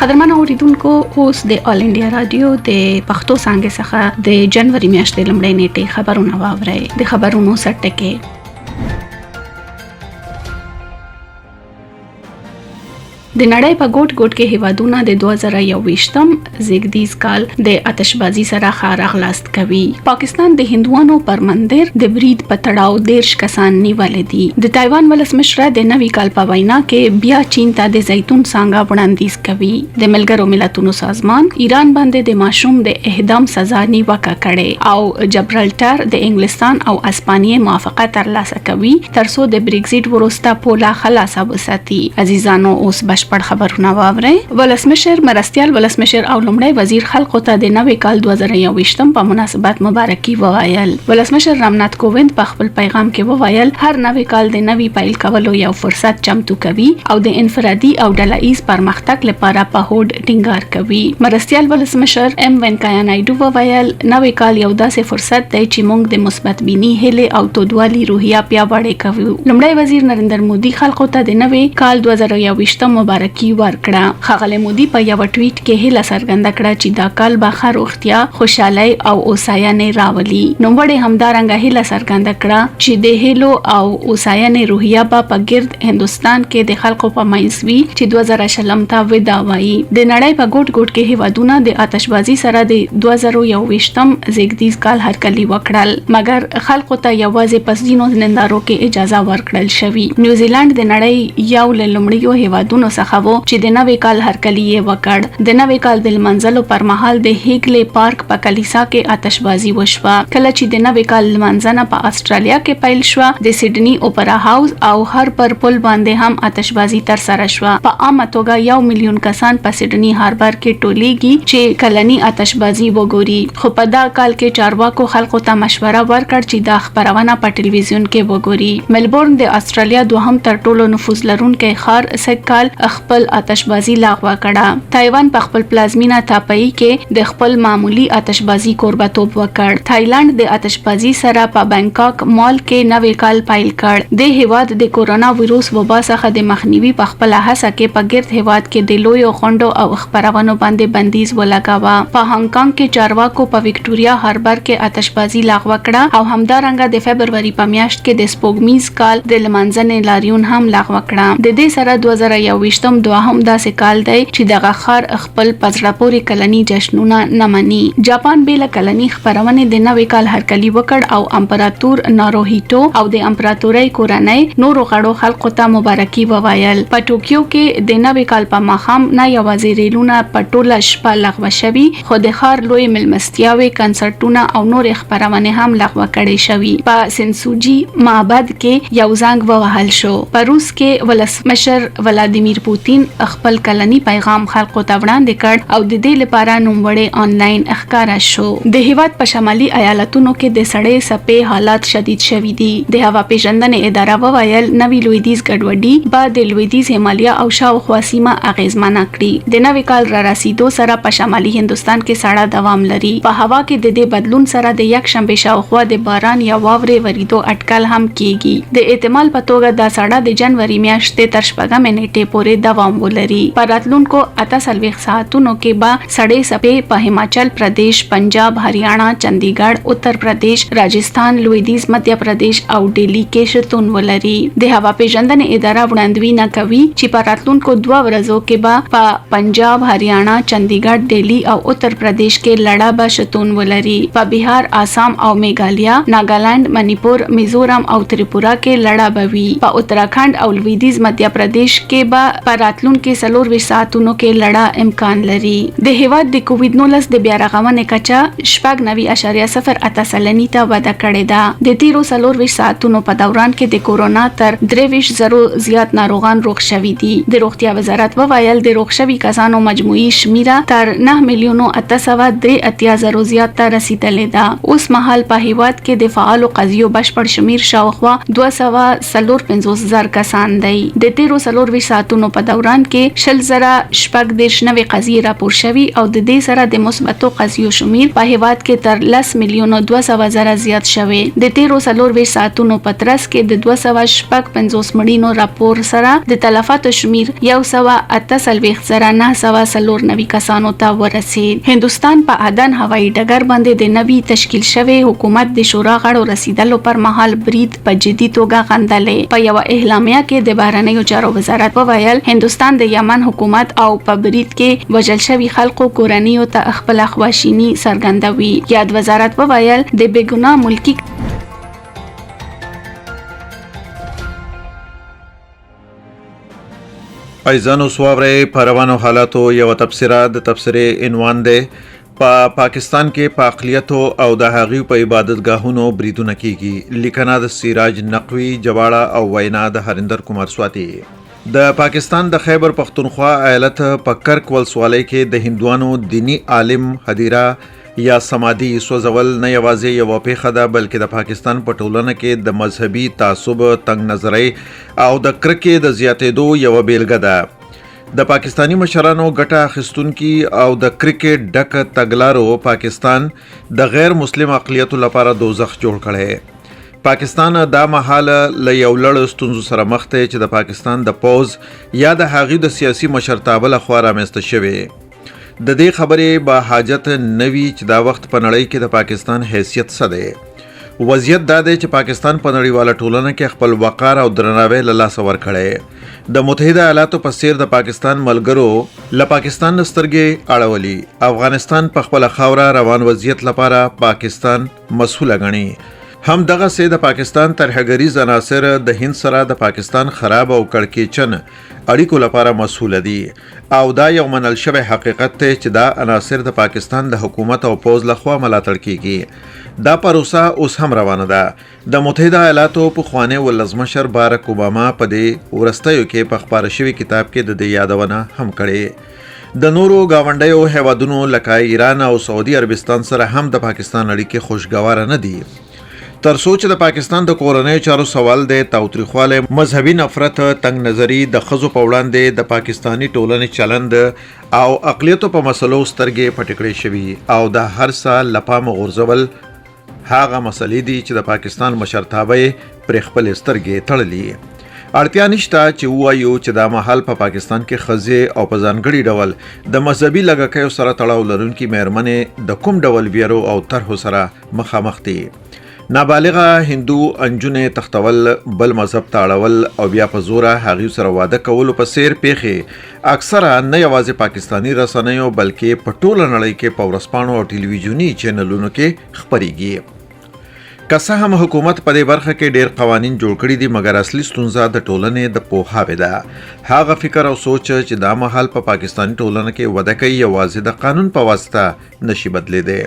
قدرمن اوریدونکو اوس د آل انډیا رادیو د پښتو څانګې څخه د جنوري میاشتې لومړۍ نیټې خبرونه واورئ. د خبرونو سرټکي د نړۍ په ګوټ ګوټ کې هیوادونه د 2021م زیږدیز کال د آتشبازي سره خاراغلاست کوي. پاکستان د هندوانو پر مندر د برید په تړاو 10 کسان نیولې دي. د تایوان ولسمشر د نوي کال په وینا کې بیا چین ته د زیتون څنګه وړاندیز کوي. د ملګرو ملتونو سازمان ایران باندې د ماشوم د اعدام سزا نیوکه کړي او جبرالټر د انګلستان او اسپانیې موافقه ترلاسه کوي ترڅو د بریگزیټ وروسته پوله خلاصه وساتي. عزیزانو اوس پړ خبرونه واورئ. ولسمشر، مرستيال ولسمشر او لومړی وزیر خلکو ته د نوي کال 2021م په مناسبت مبارکي وویل. ولسمشر رامنات کووند په خپل پیغام کې وویل هر نوي کال د نوي پیل کولو یو فرصت چمتو کوي او د انفرادي او ډله‌ایز پرمختګ لپاره په هوډ ټینګار کوي. مرستيال ولسمشر ام وینکایا نایډو وویل نوي کال یو داسې فرصت دی چې موږ د مثبت بینی هیله او تودوالي روحیه پیاوړې کوو. لومړی وزیر نریندر مودي خلکو ته د نوي کال 2021م مبارکي ورکړه. ښاغلی مودي په یو ټویټ کې هیله څرګنده کړه چې دا کال به ښه روغتیا، خوشحالي او اوساینه راولي. نوموړي همدارنګه هیله څرګنده کړه چې د هیلو او اوساینه روحیه په ګرد هندستان کې د خلکو په منځ وي چې 2020 ته ودا وایي. د نړۍ په ګوټ ګوټ کې هیوادونه د آتشبازي سره د 2021م زیږدیز کال هرکلی وکړل، مګر خلکو ته یوازې په ځینو نندارو کې اجازه ورکړل شوې. نیوزیلند د نړۍ یو له لومړیو هیوادونو څخه و چې د نوي کال هرکلی یې وکړ. د نوي کال د لمانځلو پر مهال د هیګلې پارک په کلیسا کې آتشبازي وشوه. کله چې د نوي کال لمانځنه په استرالیا کې پیل شوه، د سیډنی اوپرا هاوس او هاربر پل باندې هم آتشبازي تر سره شوه. په عامه توګه 1 میلیون کسان په سیډنی هاربر کې ټولیږي چې کلنی آتشبازي وګوري. خو په دا کال کې چارواکو خلکو ته مشوره ورکړ چې دا خبرونه په ټلویزیون کې وګوري. ملبورن د استرالیا دوهم تر ټولو نفوذ لرونکی ښار سږکال خپل آتشبازي لغوه کړه. تایوان په خپل پلازمینه تاپای کې د خپل معمولی آتشبازي کوربتوب وکړ. تایلند د آتشبازي سره په بانکاک مال کې نوي کال پیل کړ. د هیواد د کورونا وایروس وبا څخه د مخنیوي په خپل هڅه کې په ګرد هیواد کې د لویو غونډو او خبرونو باندې بندیز ولګاوه. په هانګ کانګ کې چارواکو په وکټوريا هاربر کې آتشبازي لغوه کړه او همدارنګه د فبرवरी په میاشت کې د سپوږمیز کال د لمانځنې لاریون هم لغوه کړه. د دې سره 2021م دوهم داسې کال دی چې دغه ښار خپل پزړه پورې کلنی جشنونه نه مني. جاپان بیل کلنی خبرونه د نوي کال هرکلی وکړ او امپراتور ناروهیټو او د امپراتورۍ کورنۍ نورو غړو خلکو ته مبارکي وویل. په ټوکیو کې د نوي کال په ماښام نه یوازې ریلونه په ټوله شپه لغوه شوي، خو د ښار لوی ملمستیاوې، کنسرټونه او نورې خبرونه هم لغوه کړې شوي. په سنسوجي معبد کې یو زنګ ووهل شو. په روس کې ولسمشر ولادیمیر پوتین خپل کلنی پیغام خلکو ته وړاندې کړ او د دې لپاره نوموړی آنلاین ښکارا شو. د هیواد په شمالي ایالتونو کې د سړې سپې حالات شدید شوي دي. د هوا پیژندنې اداره وویل نوي لویدیځ ګډوډي به د لویدیځ همالیا او شاوخوا سیمه اغیزمنه کړي. د نوي کال را رسیدو سره په شمالي هندستان کې سړه دوام لري. په هوا کې د دې بدلون سره د یک شنبه شاوخوا د باران یا واورې وریدو اټکل هم کیږي. د احتمال په توګه دا سړه د جنوري میاشتې تر شپږم نیټې پورې دوام ولري. په راتلونکو 48 ساعتونو کې به سړې سپې په هماچل پردیش، پنجاب، هریانه، چندیګړ، اتر پردیش، راجستان، لویدیځ مدھیه پردیش او ډیلی کې شتون ولري. د هوا پیژندنې اداره وړاندوینه کوي چې په راتلونکو 2 ورځو کې به په پنجاب، هریانه، چندیګړ، ډیلی او اتر پردیش کې لړا به شتون ولري. په بهار، آسام او میګالیا، ناګالند، منیپور، میزورم او تریپورا کې لړا به وي. په اتراکھنډ او لویدیځ مدھیه پردیش کې به په راتلونکو 24 ساعتونو کې لړا امکان لري. د هیواد د کووډ-19 د بیا رغونې کچه 90.08 سلنې ته وده کړې ده. د تیرو 24 ساعتونو په دوران کې د کورونا تر 23,000 زیات ناروغان روغ شوي دي. د روغتیا وزارت وویل د روغ شوي کسانو مجموعي شمیره تر 9,883,000 زیات ته رسیدلې ده. اوس مهال په هیواد کې د فعالو قضیو بشپړ شمیر شاوخوا 245,000 کسان دی. د تیرو 24 ساعتونو په دوران کې 10,000 قضیې راپور شوي او د دې سره د مثبتو قضیو شمیر په هیواد کې تر 10,200,000 زیات شوی. د 13 ساعتونو په ترڅ کې د 250 مړینو راپور سره د تلفاتو شمیر 148,994 کسانو ته ورسید. هندستان په عدن هوایي ډګر باندې د نوي تشکیل شوی حکومت د شورا غړو رسیدلو پر مهال برید په جدي توګه غندلې. په یو اعلامیه کې د بهرنیو چارو وزارت وویل هندستان د یمن حکومت او په برید کې وژل شوي خلکو کورنیو ته خپل خواشینی څرګندوي. یاد وزارت وویل د بېګناه ملکی ایزانو سوابره پروانو حالاتو یو تبصره د تبصره عنوان ده پاکستان کې په اقلیتو او د هغوی په عبادتګاهونو بریدونه کیږي. لیکنه د سراج نقوی جواړه او وینا د هریندر کمار سواتی. د پاکستان د خیبر پختونخوا ایالت په کرک ولسوالۍ کې د هندوانو دینی عالم هدیره یا سمادي سوځول نه یوازې یوه پیښه ده بلکې د پاکستان په ټولنه کې د مذهبي تعصب تنګ نظرۍ او د کرکې د زیاتېدو یوه بیلګه ده. د پاکستانی مشرانو ګټه اخیستونکي او د کرکټ ډک تګلارو پاکستان د غیر مسلم اقلیتو لپاره دوزخ جوړ کړی. پاکستان دا مهال له یو لړ ستونزو سره مخ دی چې د پاکستان د پوز یا د هغوی د سیاسي مشرتابه لخوا رامنځته شوی. د دې خبرې به حاجت نه وي چې دا وخت په نړۍ کې د پاکستان حیثیت څه دی. وضعیت دا دی چې پاکستان په نړیواله ټولنه کې خپل وقار او درناوی له لاسه ورکړی. د متحده ایالاتو په څیر د پاکستان ملګرو له پاکستان نه سترګې اړولي. افغانستان په خپله خاوره روان وضعیت لپاره پاکستان مسؤله ګڼي. هم دغه سه د پاکستان ترهګریز عناصر د هند سره د پاکستان خراب او کړکېچن اړیکو لپاره مسؤل دي او دا یو منل شوی حقیقت دی چې دا عناصر د پاکستان د حکومت او پوز لخوا ملاتړ کیږي. دا پروسه اوس هم روانه ده. د متحده ایالاتو پخوانی ولسمشر بارک اوباما په دې ورستیو کې په خپاره شوي کتاب کې د دې یادونه هم کړې. د نورو گاونډیو هیوادونو لکه ایران او سعودي عربستان سره هم د پاکستان اړیکې خوشګواره نه دي. تر سوچ د پاکستان د کورنۍ چارو سوال دی تاوتریخواله مذهبي نفرت تنگ نظری د خزو په وړاندې د پاکستانی ټولنې چلند او اقلیتو په مسلو سترګې پټې کړې شوي او د هر سال لپامه غورځول هغه مسلې دي چې د پاکستان مشرتابه پر خپل سترګې تړلي. اړتیا نشته چې ووایو چې دا مهال په پاکستان کې ښځې او په ځانګړي ډول د مذهبي لږکیو سره تړاو لرونکي میرمنې د کوم ډول ویرو او طرحو سره مخامخ دي. نابالغه هندو انجونې تختول بل مذهب ته اړول او بیا په زوره هغوی سره واده کولو په څیر پیښې اکثره نه یوازې پاکستانی رسنیو بلکې په ټوله نړۍ کې په ورځپاڼو او ټلویزیوني چینلونو کې خپریږي. که څه هم حکومت په دې برخه کې ډیر قوانین جوړ کړي دي مګر اصلي ستونزه د ټولنې د پوهاوي ده. هغه فکر او سوچ چې دا مهال په پاکستانی ټولنه کې وده کوي یوازې د قانون په واسطه نشي بدلیدی.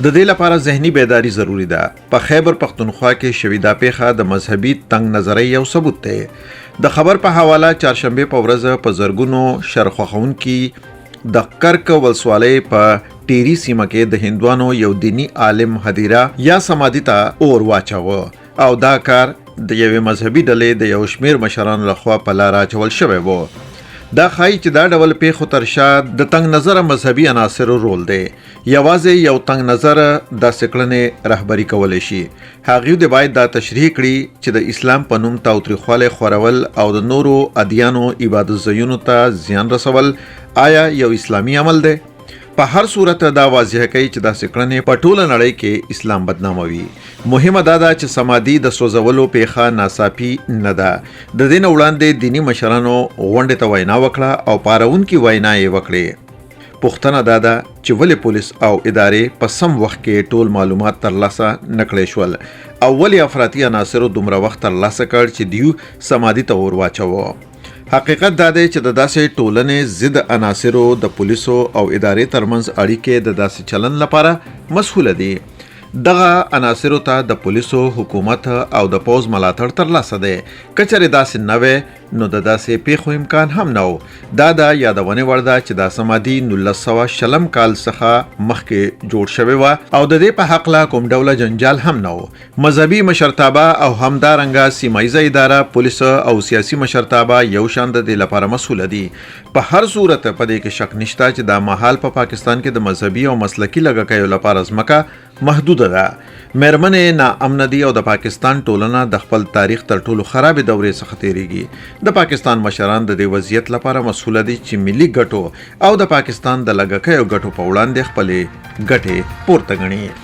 د دې لپاره ذهني بیداری ضروری ده. په خیبر پختونخوا کې شوې دا پیښه د مذهبي تنگ نظرۍ یو ثبوت دی. د خبر په حواله چهارشنبه په ورځ په زرګونو شرخوښونکي د کرک ولسوالۍ په ټيري سیمه کې د هندوانو یو دینی عالم هدیره یا سمادي ته اور واچاوه او دا کار د یوې مذهبي ډلې د یو شمیر مشرانو لخوا په لار اچول شوی و. دا ښایي چې دا ډول پیښو تر شا د تنګ نظره مذهبي عناصرو رول دی. یوازې یو تنګ نظره داسې کړنې رهبري کولی شي. هغوی د باید دا تشریح کړي چې د اسلام په نوم تاوتریخوالی خورول او د نورو ادیانو عبادت ځایونو ته زیان رسول آیا یو اسلامي عمل دی؟ په هر صورت دا واضح کوي چې داسې کړنې په ټوله نړۍ کې اسلام بدناموي. مهمه دا ده چې سمادي د سوځولو پیښه ناڅاپي نه ده. د دې نه وړاندې دیني مشرانو غونډې ته وینا وکړه او پارونکي وینا یې وکړې. پوښتنه دا ده چې ولې پولیس او ادارې په سم وخت کې ټول معلومات ترلاسه نه کړی شول او ولې افراطي عناصرو دومره وخت ترلاسه کړ چې دیو سمادي ته اور واچوه. حقیقت دا دی چې د داسې ټولنې ضد عناصرو د پولیسو او ادارې ترمنځ اړیکې د داسې چلن لپاره مسؤله دي. دغه عناصرو ته د پولیسو، حکومت او د پوز ملاتړ ترلاسه دی. که چېرې داسې نه وی نو د داسې پیښو امکان هم نه و. دا د یادونې وړ ده چې دا سمادي 1900 کال څخه مخکې جوړ شوی و او د دې په حق لا کوم ډول جنجال هم نه و. مذهبي مشرتابه او همدارنګه سیمایي اداره پولیس او سیاسي مشرتابه یو شان د دې لپاره مسؤل دي. په هر صورت په دې کې شک نشته چې دا مهال په پاکستان کې د مذهبي او مسلکي لږکیو لپاره ځمکه محدوده ده. مېرمنې ناامنه دي او د پاکستان ټولنه د خپل تاریخ تر ټولو خرابې دورې څخه تیریږي. د پاکستان مشران د دې وضعیت لپاره مسؤل دي چې ملي ګټو او د پاکستان د لږکیو ګټو په وړاندې خپلې ګټې پورته ګڼي.